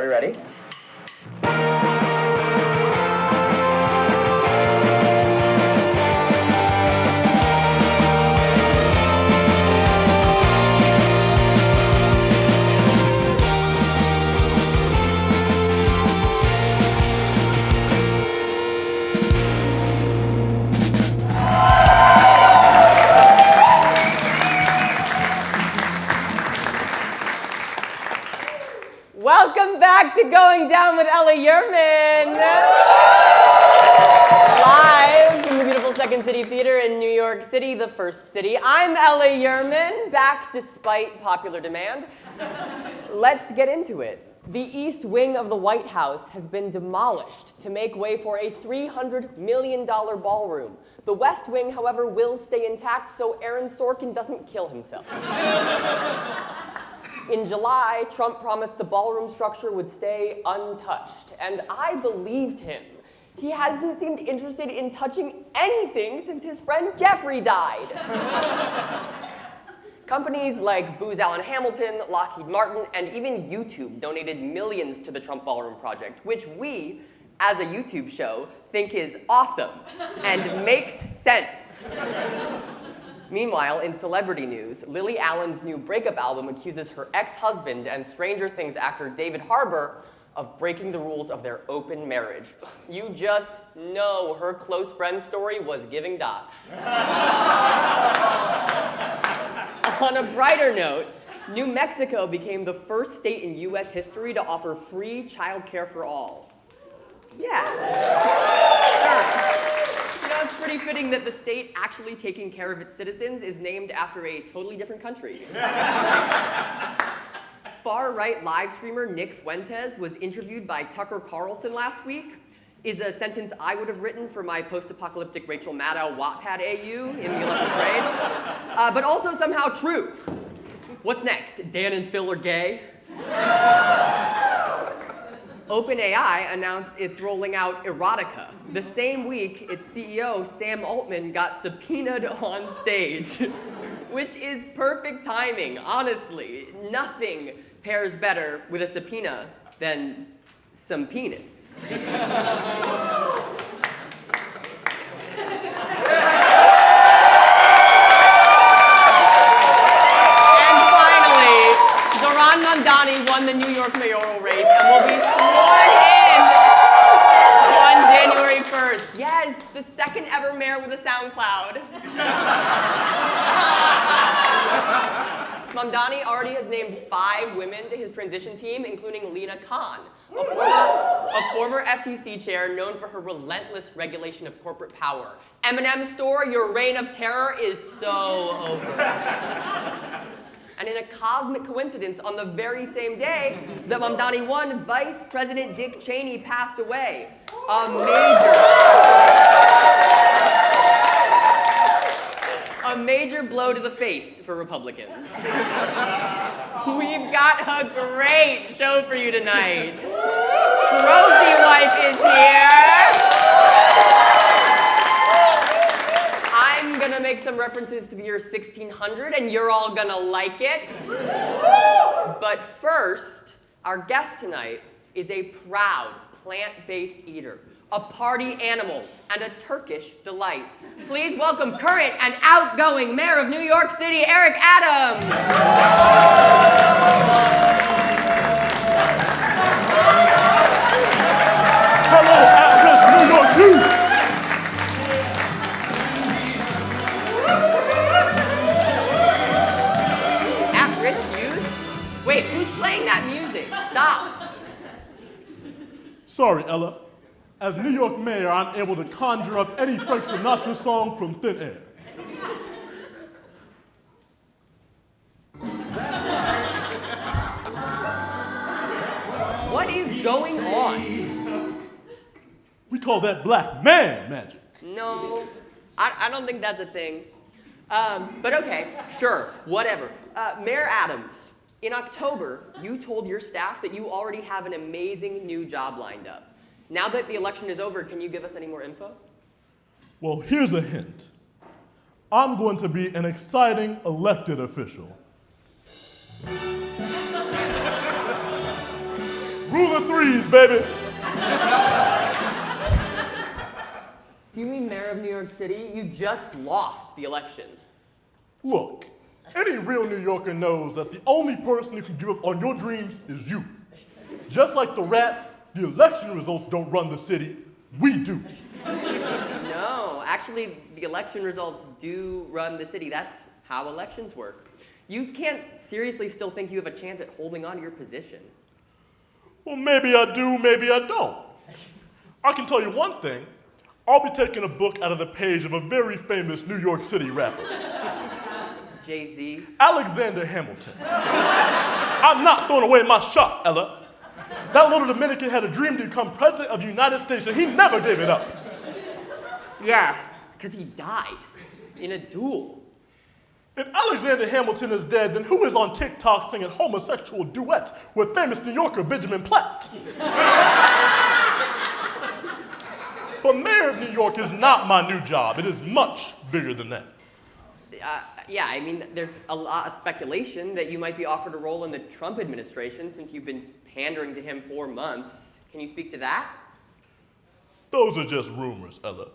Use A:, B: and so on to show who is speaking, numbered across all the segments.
A: Are you ready?
B: Welcome back to Going Down with Ella Yurman. Live from the beautiful Second City Theater in New York City, the first city. I'm Ella Yurman, back despite popular demand. Let's get into it. The East Wing of the White House has been demolished to make way for a $300 million ballroom. The West Wing, however, will stay intact so Aaron Sorkin doesn't kill himself. In July, Trump promised the ballroom structure would stay untouched, and I believed him. He hasn't seemed interested in touching anything since his friend Jeffrey died. Companies like Booz Allen Hamilton, Lockheed Martin, and even YouTube donated millions to the Trump Ballroom project, which we, as a YouTube show, think is awesome and makes sense. Meanwhile, in celebrity news, Lily Allen's new breakup album accuses her ex-husband and Stranger Things actor David Harbour of breaking the rules of their open marriage. You just know her close friend story was giving dots. On a brighter note, New Mexico became the first state in U.S. history to offer free childcare for all. Yeah. Sure. You know, it's pretty fitting that the state actually taking care of its citizens is named after a totally different country. Far-right live streamer Nick Fuentes was interviewed by Tucker Carlson last week. Is a sentence I would have written for my post-apocalyptic Rachel Maddow Wattpad AU in the 11th grade, but also somehow true. What's next? Dan and Phil are gay? OpenAI announced it's rolling out erotica. The same week, its CEO, Sam Altman, got subpoenaed on stage, which is perfect timing, honestly. Nothing pairs better with a subpoena than some penis. And finally, Zohran Mamdani won the New York mayoral race and will be sworn in on January 1st. Yes, the second ever mayor with a SoundCloud. Mamdani already has named 5 women to his transition team, including Lena Khan, a former FTC chair known for her relentless regulation of corporate power. M&M store, your reign of terror is so over. And in a cosmic coincidence, on the very same day that Mamdani won, Vice President Dick Cheney passed away. A major blow to the face for Republicans. We've got a great show for you tonight. Trophy Wife is here. I'm gonna make some references to the year 1600 and you're all gonna like it. But first, our guest tonight is a proud plant-based eater, a party animal, and a Turkish delight. Please welcome current and outgoing Mayor of New York City, Eric Adams.
C: Hello, Agnes, New York News.
B: At-risk youth? Wait, who's playing that music? Stop.
C: Sorry, Ella. As New York mayor, I'm able to conjure up any Frank Sinatra song from thin air.
B: What is going on?
C: We call that black man magic.
B: No, I don't think that's a thing. But okay, sure, whatever. Mayor Adams, in October, you told your staff that you already have an amazing new job lined up. Now that the election is over, can you give us any more info?
C: Well, here's a hint. I'm going to be an exciting elected official. Rule of threes, baby.
B: Do you mean mayor of New York City? You just lost the election.
C: Look, any real New Yorker knows that the only person who can give up on your dreams is you. Just like the rats, the election results don't run the city. We do.
B: No, actually, the election results do run the city. That's how elections work. You can't seriously still think you have a chance at holding on to your position.
C: Well, maybe I do, maybe I don't. I can tell you one thing. I'll be taking a book out of the page of a very famous New York City rapper.
B: Jay-Z?
C: Alexander Hamilton. I'm not throwing away my shot, Ella. That little Dominican had a dream to become president of the United States, and he never gave it up.
B: Yeah, because he died in a duel.
C: If Alexander Hamilton is dead, then who is on TikTok singing homosexual duets with famous New Yorker Benjamin Platt? But mayor of New York is not my new job. It is much bigger than that.
B: Yeah, I mean, there's a lot of speculation that you might be offered a role in the Trump administration since you've been pandering to him for months. Can you speak to that?
C: Those are just rumors, Ella.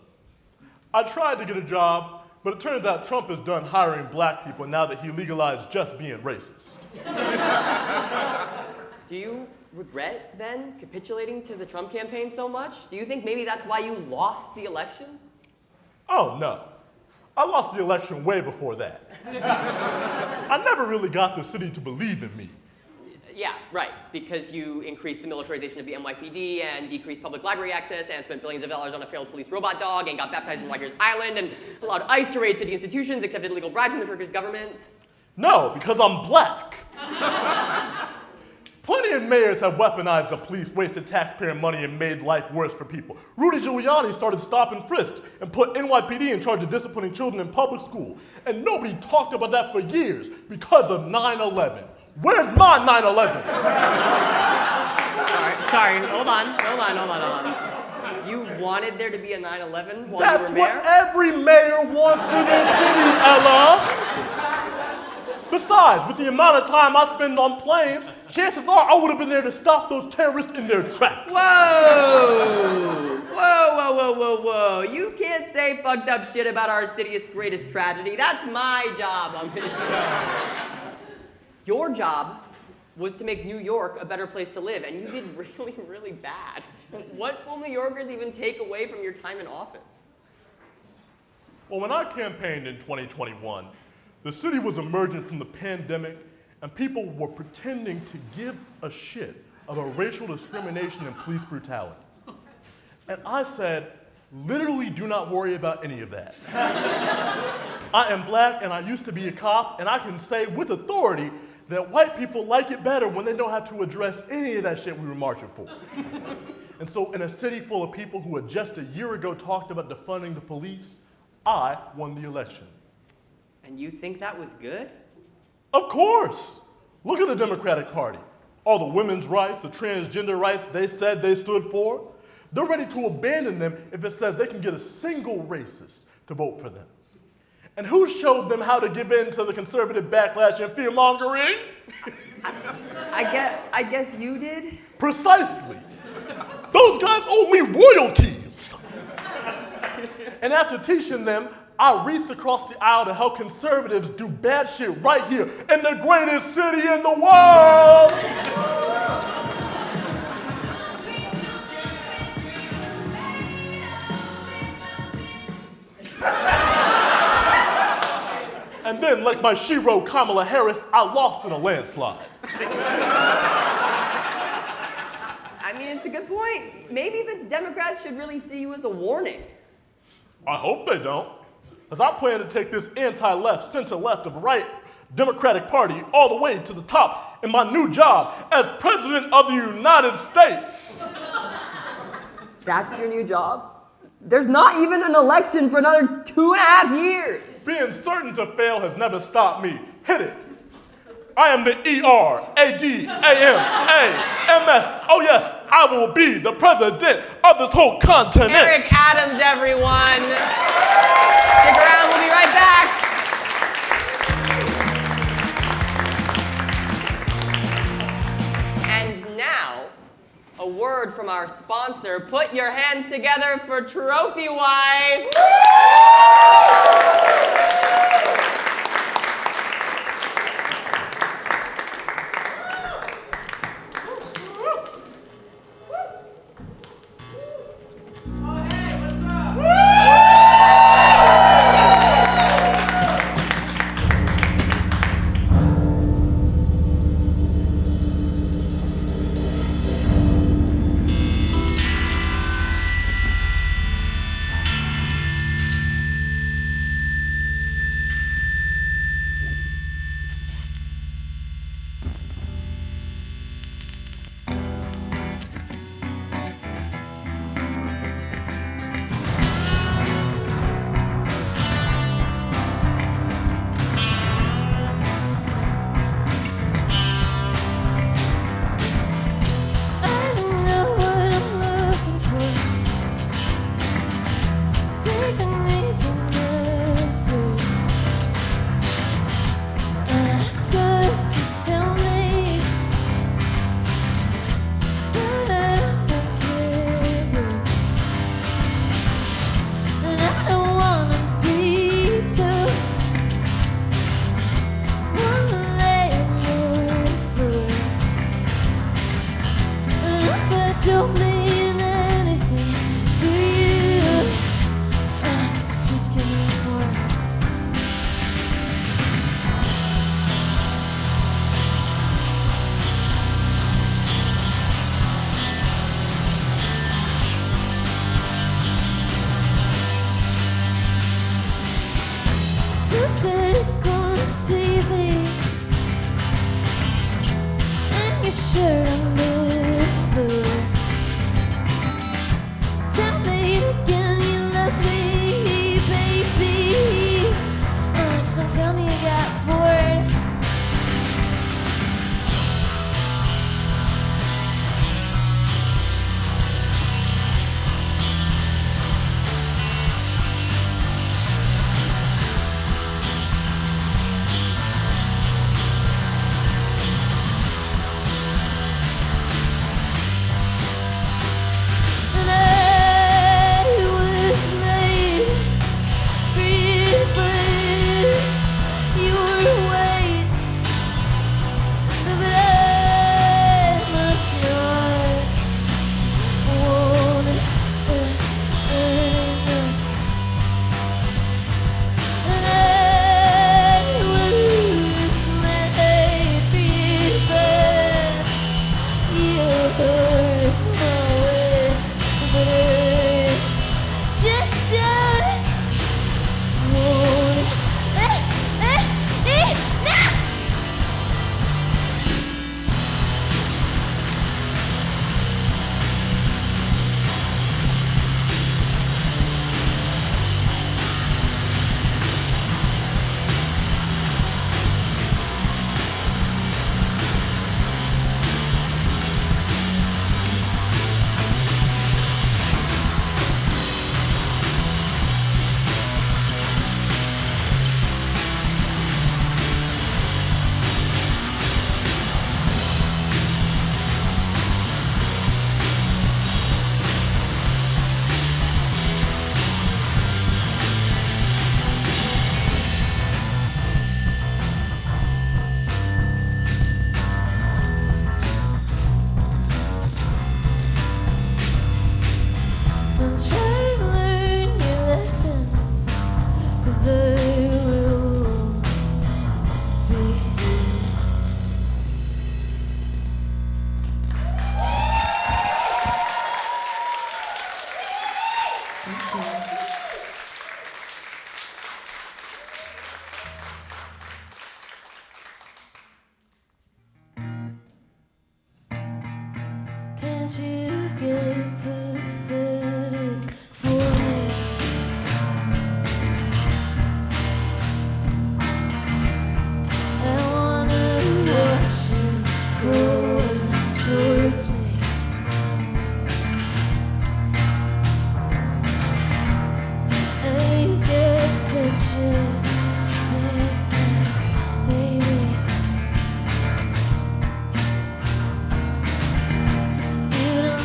C: I tried to get a job, but it turns out Trump is done hiring black people now that he legalized just being racist.
B: Do you regret, then, capitulating to the Trump campaign so much? Do you think maybe that's why you lost the election?
C: Oh, no. I lost the election way before that. I never really got the city to believe in me.
B: Yeah, right, because you increased the militarization of the NYPD and decreased public library access and spent billions of dollars on a failed police robot dog and got baptized in Rikers Island and allowed ICE to raid city institutions, accepted illegal bribes from the Turkish government.
C: No, because I'm black. Plenty of mayors have weaponized the police, wasted taxpayer money, and made life worse for people. Rudy Giuliani started stop and frisk and put NYPD in charge of disciplining children in public school. And nobody talked about that for years because of 9/11. Where's my 9/11?
B: Sorry, hold on. You wanted there to be a 9/11 while
C: That's
B: you were mayor?
C: what every mayor wants for their city, Ella. Besides, with the amount of time I spend on planes, chances are I would have been there to stop those terrorists in their tracks.
B: Whoa. You can't say fucked up shit about our city's greatest tragedy. That's my job on this show. Your job was to make New York a better place to live, and you did really, really bad. What will New Yorkers even take away from your time in office?
C: Well, when I campaigned in 2021, the city was emerging from the pandemic, and people were pretending to give a shit about racial discrimination and police brutality. And I said, literally do not worry about any of that. I am black, and I used to be a cop, and I can say with authority that white people like it better when they don't have to address any of that shit we were marching for. And so in a city full of people who had just a year ago talked about defunding the police, I won the election.
B: And you think that was good?
C: Of course. Look at the Democratic Party. All the women's rights, the transgender rights they said they stood for, they're ready to abandon them if it says they can get a single racist to vote for them. And who showed them how to give in to the conservative backlash and fear-mongering?
B: I guess you did?
C: Precisely. Those guys owe me royalties. And after teaching them, I reached across the aisle to help conservatives do bad shit right here in the greatest city in the world. And then, like my shero Kamala Harris, I lost in a landslide.
B: I mean, it's a good point. Maybe the Democrats should really see you as a warning.
C: I hope they don't. Because I plan to take this anti-left, center-left of right Democratic Party all the way to the top in my new job as President of the United States.
B: That's your new job? There's not even an election for another 2.5 years.
C: Being certain to fail has never stopped me. Hit it. I am the ERADAMAMS. Oh yes, I will be the president of this whole continent.
B: Eric Adams, everyone. Stick around, we'll be right back. And now, a word from our sponsor. Put your hands together for Trophy Wife.
A: You don't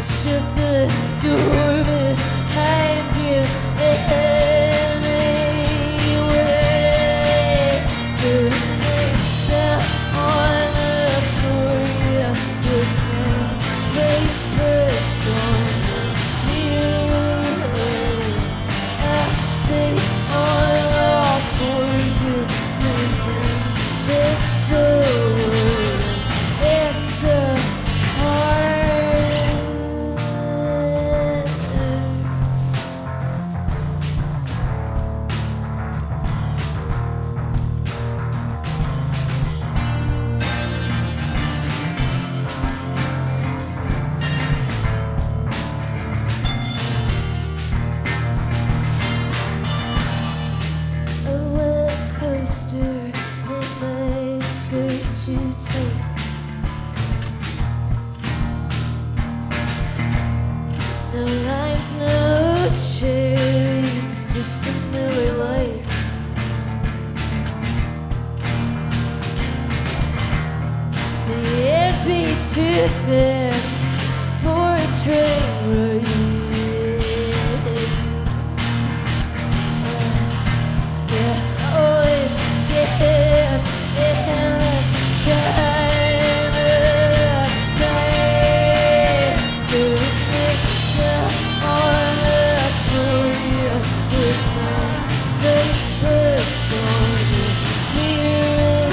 A: You shut the door behind you anyway. So let's lay down on the floor, yeah, with my face pressed on the mirror. I stay on all fours, you're making this so it's so hard. A wet coaster in my skirt too tight. No limes, no cherries, just a Miller Lite. The air beats too thick for a train ride. Yeah, always get less time of night. So let's make down on the floor, yeah, with my face pressed on the mirror.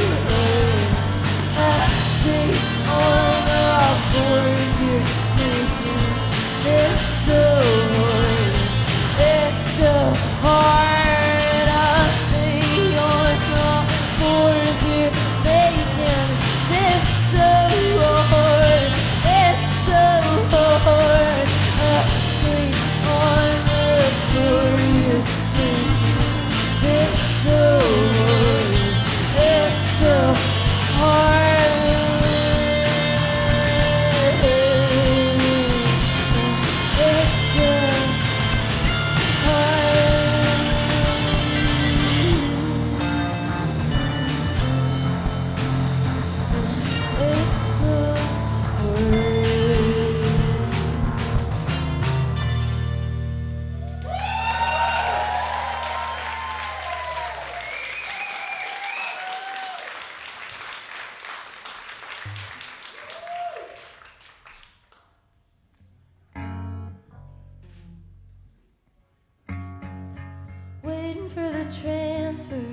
A: I stay on all fours, you're making this so hard. It's so hard. I'll stay on all fours, you're making this so hard. It's so hard. I'll stay on the floor, you're making this so hard. It's so hard. It's so hard. It's so hard. Waiting for the transfer,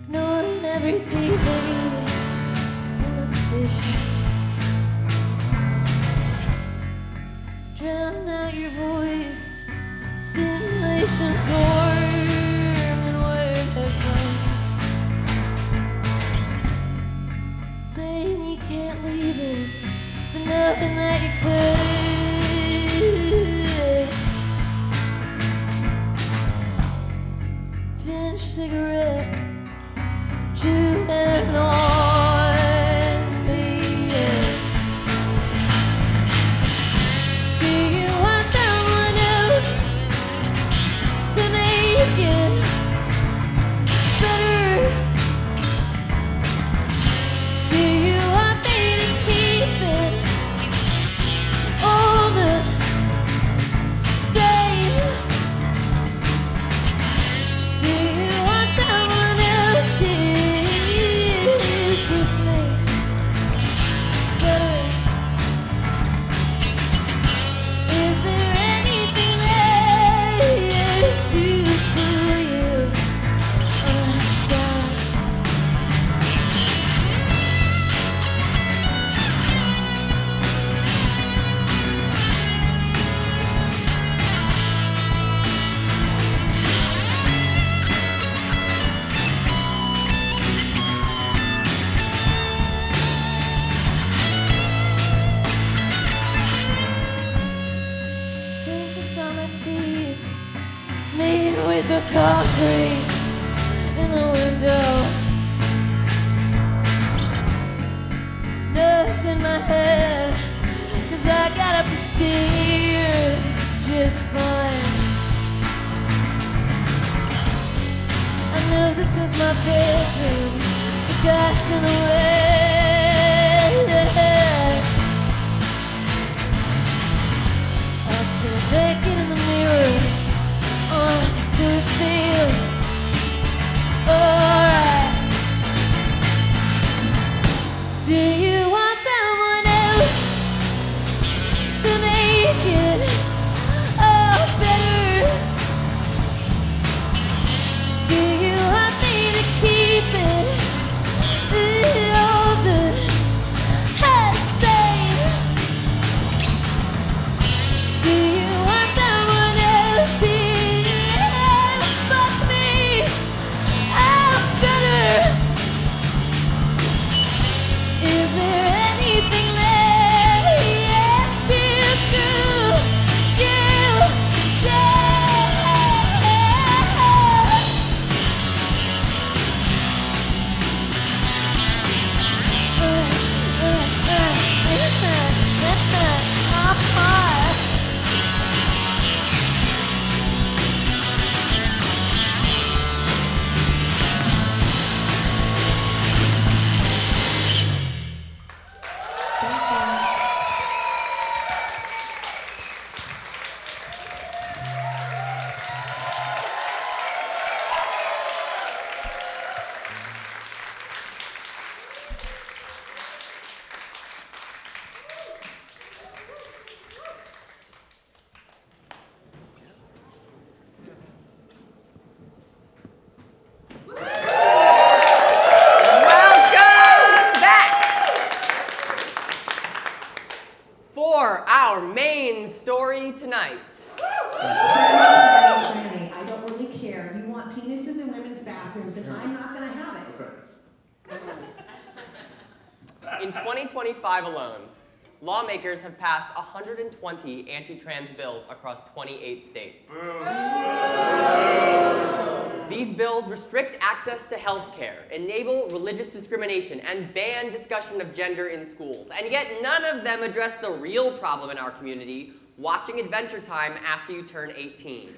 A: ignoring every TV in the station. Drown out your voice, simulation swarm and wired headphones. Saying you can't leave it, but knowing that you could. Finish cigarette, chewing on me. Do you want someone else to make it better? Do you want me to keep it all the same? Do you want someone else to kiss me better? Is there anything left to pull you down? Think I saw my teeth made with the concrete in the window. Nuts in my head, 'cause I got up the stairs just fine. I know this is my bedroom, but that's in the way. naked in the mirror, to feel alright. Do you want someone else to make it all better? Do you want me to keep it all the same? Do you want someone else to fuck me out better? Is there anything left to do? You
B: Welcome back for our main story tonight.
D: Granny, I don't really care. You want penises in women's bathrooms, and I'm not going to have it.
B: In 2025 alone, lawmakers have passed 120 anti-trans bills across 28 states. These bills restrict access to health care, enable religious discrimination, and ban discussion of gender in schools. And yet none of them address the real problem in our community, watching Adventure Time after you turn 18.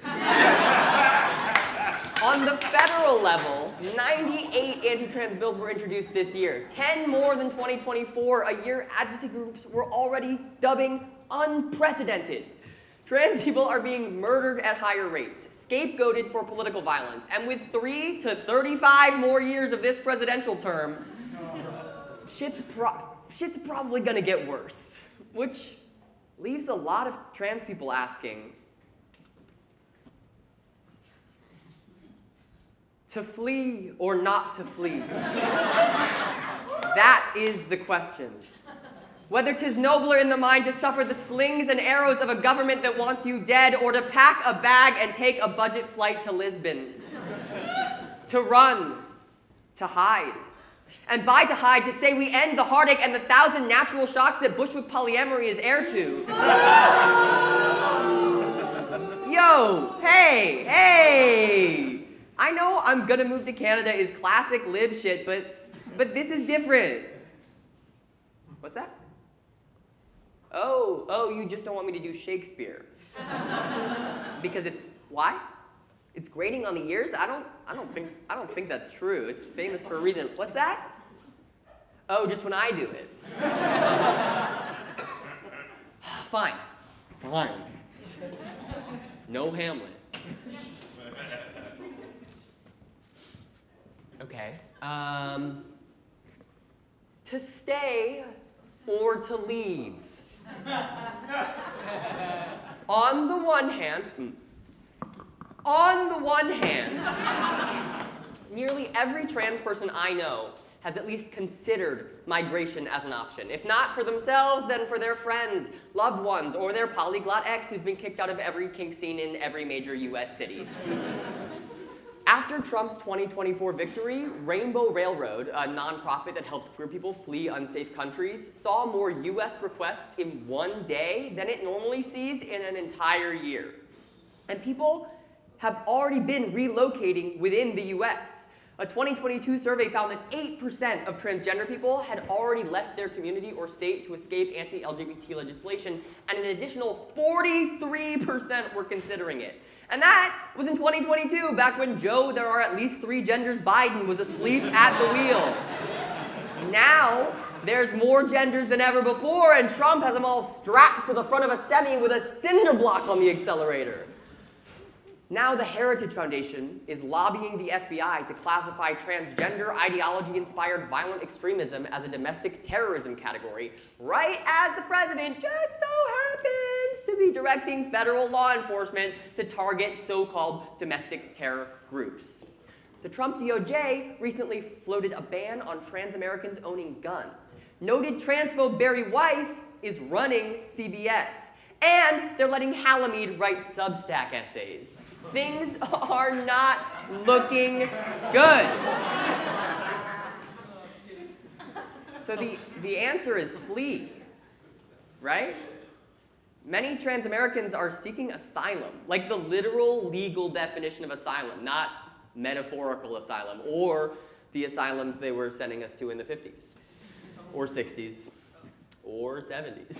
B: On the federal level, 98 anti-trans bills were introduced this year, 10 more than 2024, a year advocacy groups were already dubbing unprecedented. Trans people are being murdered at higher rates, scapegoated for political violence, and with 3 to 35 more years of this presidential term, shit's probably gonna get worse, which leaves a lot of trans people asking, to flee or not to flee? That is the question. Whether 'tis nobler in the mind to suffer the slings and arrows of a government that wants you dead, or to pack a bag and take a budget flight to Lisbon. To run, to hide. And by to hide, to say we end the heartache and the 1,000 natural shocks that Bushwick polyamory is heir to. Yo, hey! I know I'm gonna move to Canada is classic lib shit, but this is different. What's that? Oh, you just don't want me to do Shakespeare. Because it's, why? It's grating on the ears? I don't think that's true. It's famous for a reason. What's that? Oh, just when I do it. Fine. No Hamlet. Okay. To stay or to leave. On the one hand, nearly every trans person I know has at least considered migration as an option. If not for themselves, then for their friends, loved ones, or their polyglot ex who's been kicked out of every kink scene in every major US city. After Trump's 2024 victory, Rainbow Railroad, a nonprofit that helps queer people flee unsafe countries, saw more US requests in one day than it normally sees in an entire year. And people have already been relocating within the US. A 2022 survey found that 8% of transgender people had already left their community or state to escape anti-LGBT legislation, and an additional 43% were considering it. And that was in 2022, back when Joe, there are at least 3 genders Biden, was asleep at the wheel. Now, There's more genders than ever before, and Trump has them all strapped to the front of a semi with a cinder block on the accelerator. Now the Heritage Foundation is lobbying the FBI to classify transgender ideology-inspired violent extremism as a domestic terrorism category, right as the president just so happens to be directing federal law enforcement to target so-called domestic terror groups. The Trump DOJ recently floated a ban on trans Americans owning guns. Noted transphobe Barry Weiss is running CBS. And they're letting Halamid write Substack essays. Things are not looking good. So the answer is flee, right? Many trans Americans are seeking asylum, like the literal legal definition of asylum, not metaphorical asylum, or the asylums they were sending us to in the 50s, or 60s, or 70s.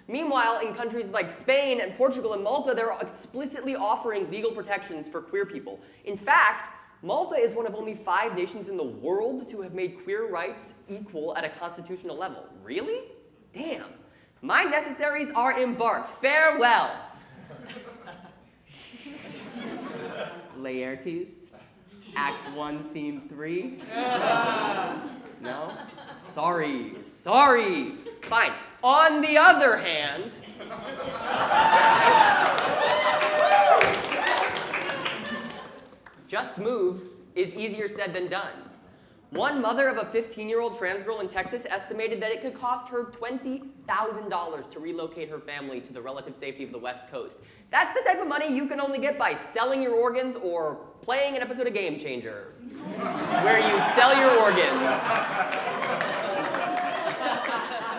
B: Meanwhile, in countries like Spain and Portugal and Malta, they're explicitly offering legal protections for queer people. In fact, Malta is one of only 5 nations in the world to have made queer rights equal at a constitutional level. Really? Damn. My necessaries are embarked. Farewell. Laertes, Act 1, Scene 3. No? Sorry. Fine. On the other hand, just move is easier said than done. One mother of a 15-year-old trans girl in Texas estimated that it could cost her $20,000 to relocate her family to the relative safety of the West Coast. That's the type of money you can only get by selling your organs or playing an episode of Game Changer, where you sell your organs.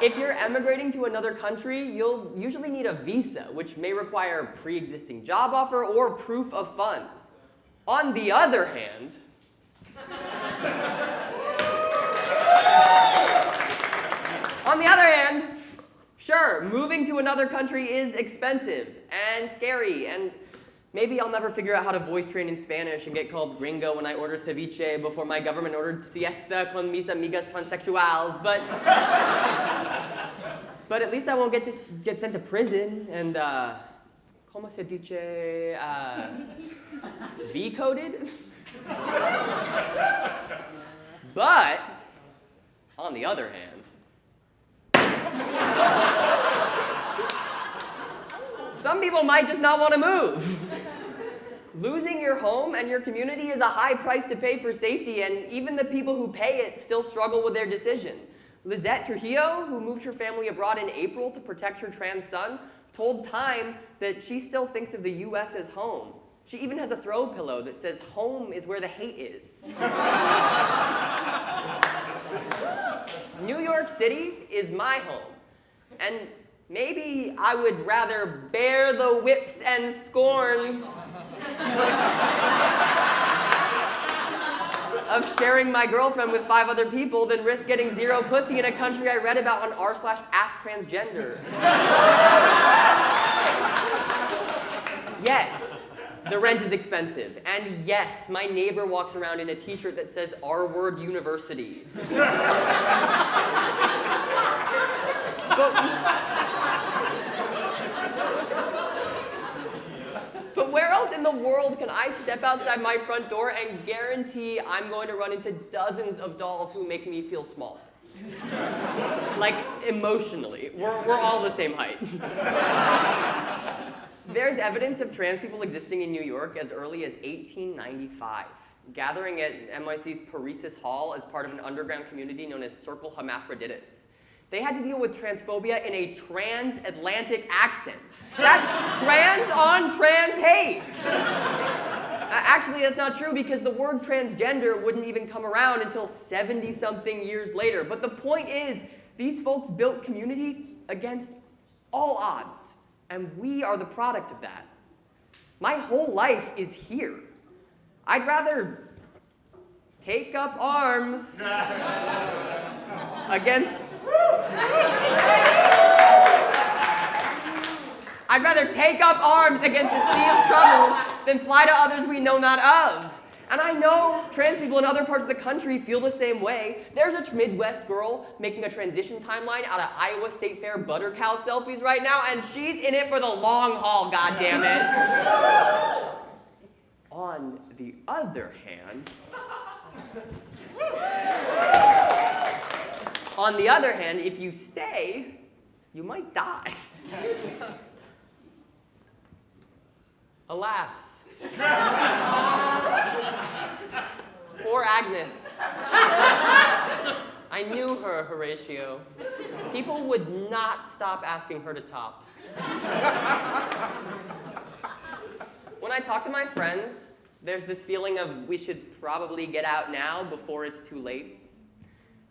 B: If you're emigrating to another country, you'll usually need a visa, which may require a pre-existing job offer or proof of funds. On the other hand, sure, moving to another country is expensive and scary, and maybe I'll never figure out how to voice train in Spanish and get called gringo when I order ceviche before my government ordered siesta con mis amigas transsexuals, but at least I won't get sent to prison and, como se dice, V-coded? But, on the other hand, some people might just not want to move. Losing your home and your community is a high price to pay for safety, and even the people who pay it still struggle with their decision. Lizette Trujillo, who moved her family abroad in April to protect her trans son, told Time that she still thinks of the U.S. as home. She even has a throw pillow that says, "Home is where the hate is." New York City is my home, and maybe I would rather bear the whips and scorns of sharing my girlfriend with 5 other people than risk getting 0 pussy in a country I read about on r/asktransgender. Yes, the rent is expensive. And yes, my neighbor walks around in a t-shirt that says R-word university. But where else in the world can I step outside my front door and guarantee I'm going to run into dozens of dolls who make me feel small? Like, emotionally. We're all the same height. There's evidence of trans people existing in New York as early as 1895, gathering at NYC's Paresis Hall as part of an underground community known as Circle Hermaphroditus. They had to deal with transphobia in a transatlantic accent. That's trans on trans hate. Actually, that's not true because the word transgender wouldn't even come around until 70-something years later. But the point is, these folks built community against all odds, and we are the product of that. My whole life is here. I'd rather take up arms against... I'd rather take up arms against a sea of troubles than fly to others we know not of. And I know trans people in other parts of the country feel the same way. There's a Midwest girl making a transition timeline out of Iowa State Fair butter cow selfies right now, and she's in it for the long haul, goddammit. On the other hand, if you stay, you might die. Alas. Poor Agnes. I knew her, Horatio. People would not stop asking her to top. When I talk to my friends, there's this feeling of we should probably get out now before it's too late.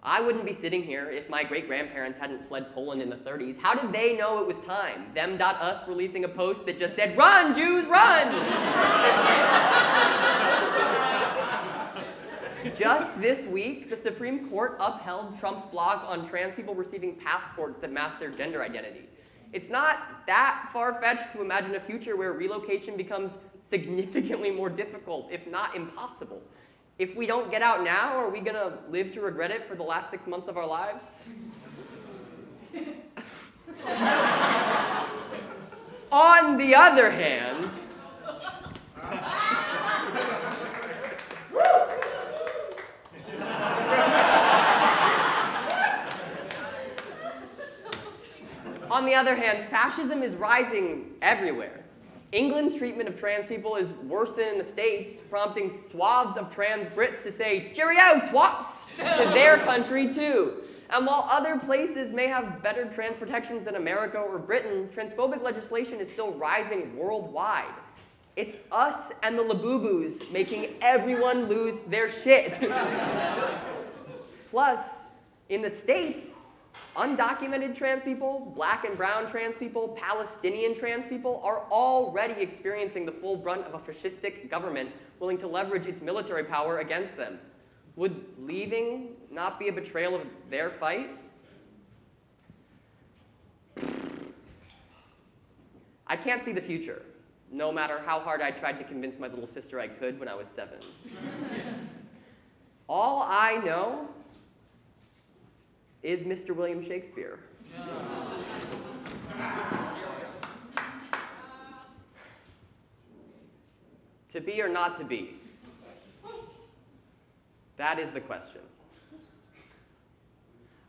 B: I wouldn't be sitting here if my great-grandparents hadn't fled Poland in the 30s. How did they know it was time? Them.us releasing a post that just said, "Run, Jews, run!" Just this week, the Supreme Court upheld Trump's block on trans people receiving passports that mask their gender identity. It's not that far-fetched to imagine a future where relocation becomes significantly more difficult, if not impossible. If we don't get out now, are we gonna live to regret it for the last 6 months of our lives? On the other hand, fascism is rising everywhere. England's treatment of trans people is worse than in the States, prompting swaths of trans Brits to say, "Cheerio, twats," to their country too. And while other places may have better trans protections than America or Britain, transphobic legislation is still rising worldwide. It's us and the Labubu's making everyone lose their shit. Plus, in the States, undocumented trans people, black and brown trans people, Palestinian trans people are already experiencing the full brunt of a fascistic government willing to leverage its military power against them. Would leaving not be a betrayal of their fight? I can't see the future, no matter how hard I tried to convince my little sister I could when I was 7. All I know is Mr. William Shakespeare. To be or not to be? That is the question.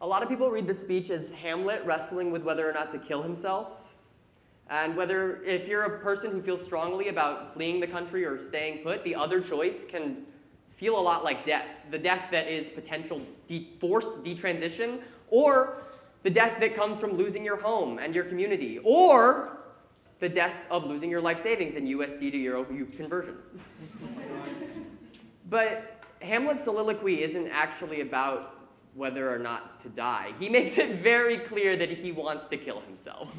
B: A lot of people read the speech as Hamlet wrestling with whether or not to kill himself, and whether, if you're a person who feels strongly about fleeing the country or staying put, the other choice can feel a lot like death. The death that is potential forced detransition, or the death that comes from losing your home and your community, or the death of losing your life savings in USD to Euro conversion. But Hamlet's soliloquy isn't actually about whether or not to die. He makes it very clear that he wants to kill himself.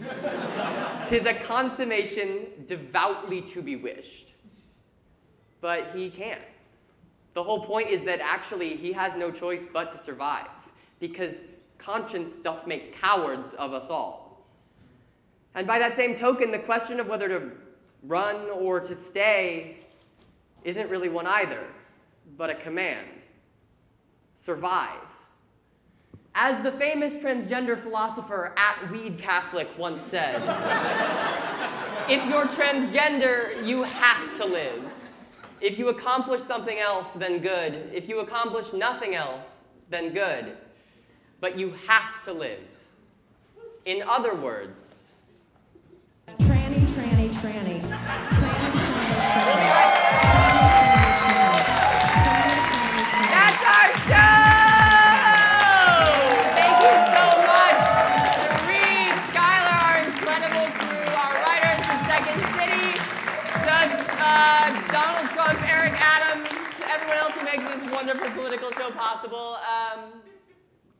B: 'Tis a consummation devoutly to be wished. But he can't. The whole point is that actually he has no choice but to survive, because conscience doth make cowards of us all. And by that same token, the question of whether to run or to stay isn't really one either, but a command. Survive. As the famous transgender philosopher @Weed Catholic once said, if you're transgender, you have to live. If you accomplish something else, then good. If you accomplish nothing else, then good. But you have to live. In other words,
D: Tranny, tranny, tranny. Tranny, tranny, tranny.
B: that's our show! Thank you so much to Reid, Skylar, our incredible crew, our writers from Second City, to Donald Trump, Eric Adams, everyone else who makes this wonderful political show possible.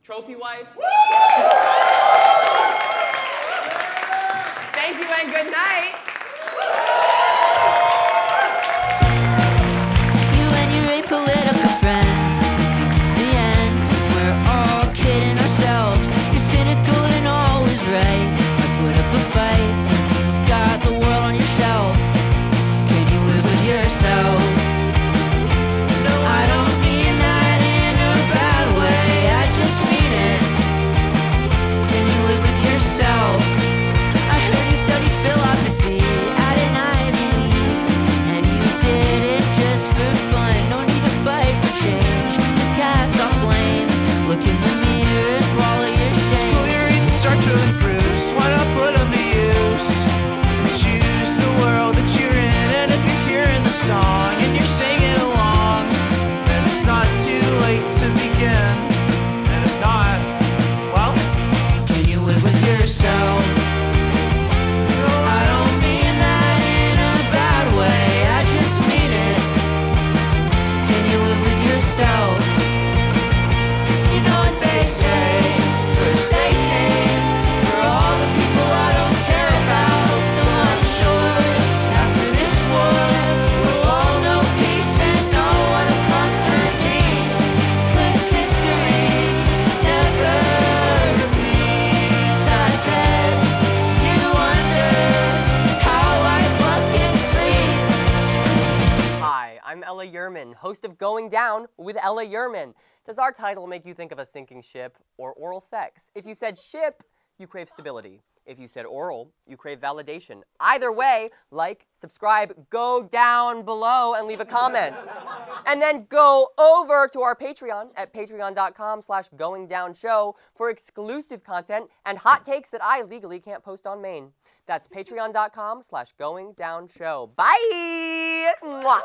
B: Trophy wife. Thank you and good night.
A: You and your apolitical friends think it's the end. We're all kidding ourselves. You're cynical and always right. I put up a fight. You've got the world on your shelf. Can you live with yourself?
B: Ella Yurman, host of Going Down with Ella Yurman. Does our title make you think of a sinking ship or oral sex? If you said ship, you crave stability. If you said oral, you crave validation. Either way, like, subscribe, go down below and leave a comment. And then go over to our Patreon at patreon.com/goingdownshow for exclusive content and hot takes that I legally can't post on Maine. That's patreon.com/goingdownshow. Bye! Mwah.